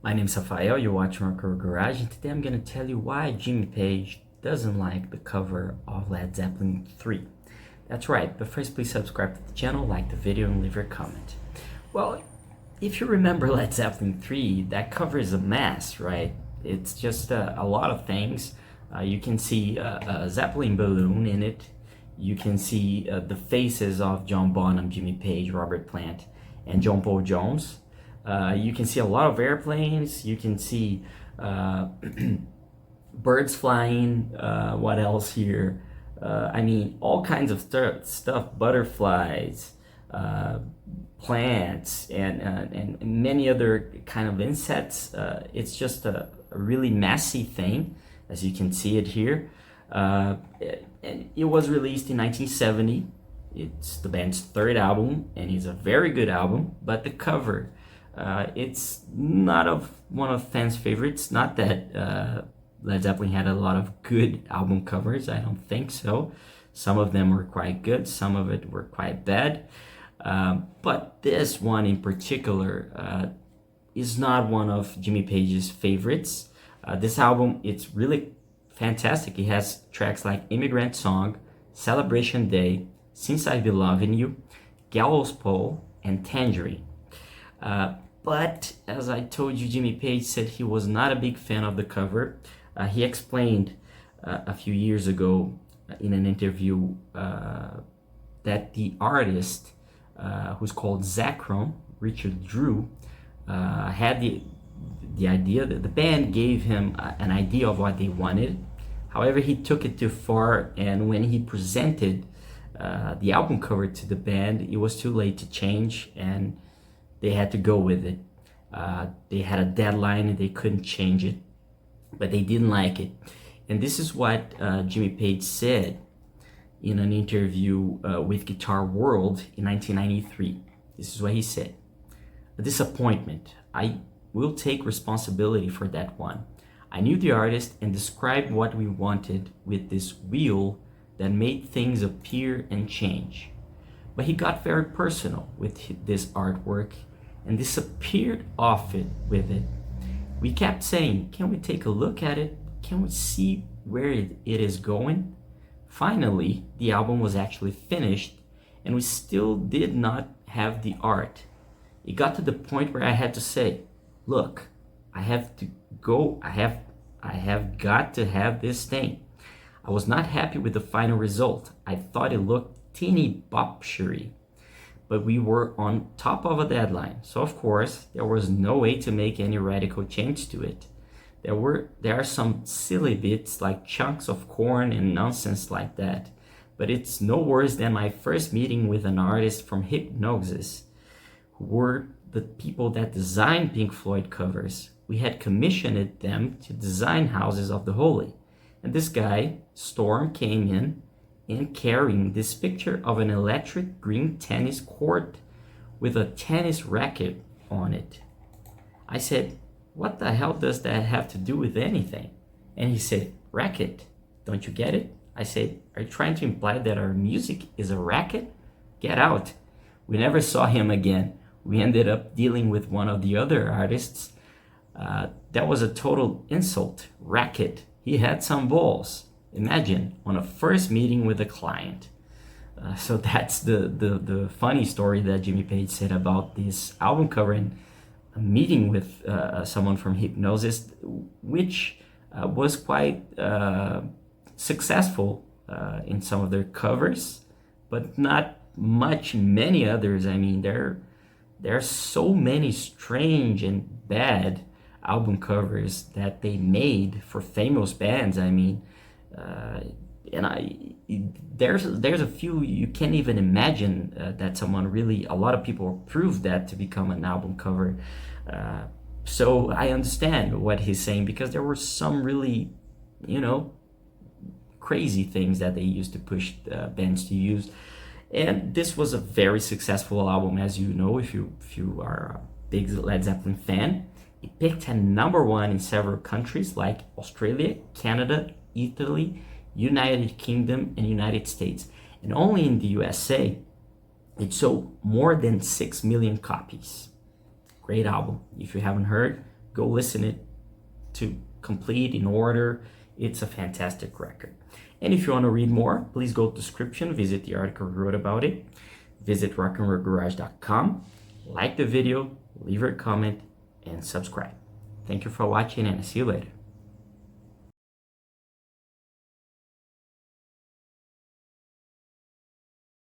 My name's Rafael, you're watching Rocker Garage, and today I'm going to tell you why Jimmy Page doesn't like the cover of Led Zeppelin III. That's right, but first please subscribe to the channel, like the video, and leave your comment. Well, if you remember Led Zeppelin III, that cover is a mess, right? It's just a lot of things. You can see a Zeppelin balloon in it. You can see the faces of John Bonham, Jimmy Page, Robert Plant, and John Paul Jones. You can see a lot of airplanes. You can see birds flying. What else here? I mean, all kinds of stuff, butterflies, plants, and many other kind of insects. It's just a really messy thing, as you can see it here. And it was released in 1970. It's the band's third album, and it's a very good album, but the cover, it's not of one of fans' favorites. Not that Led Zeppelin had a lot of good album covers, I don't think so. Some of them were quite good, some of it were quite bad. But this one in particular is not one of Jimmy Page's favorites. This album, it's really fantastic. It has tracks like Immigrant Song, Celebration Day, Since I've Been Loving You, Gallows Pole, and Tangerine. But as I told you, Jimmy Page said he was not a big fan of the cover. He explained a few years ago in an interview that the artist, who's called Zacron, Richard Drew, had the idea that the band gave him an idea of what they wanted. However, he took it too far, and when he presented the album cover to the band, it was too late to change, and they had to go with it. They had a deadline and they couldn't change it, but they didn't like it. And this is what Jimmy Page said in an interview with Guitar World in 1993. This is what he said: "A disappointment. I will take responsibility for that one. I knew the artist and described what we wanted with this wheel that made things appear and change. But he got very personal with this artwork and disappeared off it with it. We kept saying, can we take a look at it? Can we see where it is going? Finally, the album was actually finished, and we still did not have the art. It got to the point where I had to say, look, I have to go, I have got to have this thing. I was not happy with the final result. I thought it looked teeny bopshery, but we were on top of a deadline. So of course, there was no way to make any radical change to it. There are some silly bits like chunks of corn and nonsense like that, but it's no worse than my first meeting with an artist from Hypnosis, who were the people that designed Pink Floyd covers. We had commissioned them to design Houses of the Holy. And this guy, Storm, came in and carrying this picture of an electric green tennis court with a tennis racket on it. I said, what the hell does that have to do with anything? And he said, racket, don't you get it? I said, are you trying to imply that our music is a racket? Get out. We never saw him again. We ended up dealing with one of the other artists. That was a total insult. Racket. He had some balls. Imagine, on a first meeting with a client. So that's the funny story that Jimmy Page said about this album cover and a meeting with someone from Hypnosis, which was quite successful in some of their covers, but not many others. I mean, there are so many strange and bad album covers that they made for famous bands. I mean, there's a few you can't even imagine that someone really, a lot of people approved that to become an album cover. So I understand what he's saying, because there were some really, crazy things that they used to push bands to use. And this was a very successful album, as you know, if you are a big Led Zeppelin fan. It peaked at #1 in several countries like Australia, Canada, Italy, United Kingdom, and United States. And only in the USA, it sold more than 6 million copies. Great album. If you haven't heard, go listen it to complete in order. It's a fantastic record. And if you want to read more, please go to the description, visit the article we wrote about it, visit rockandrollgarage.com, like the video, leave a comment, and subscribe. Thank you for watching, and I'll see you later.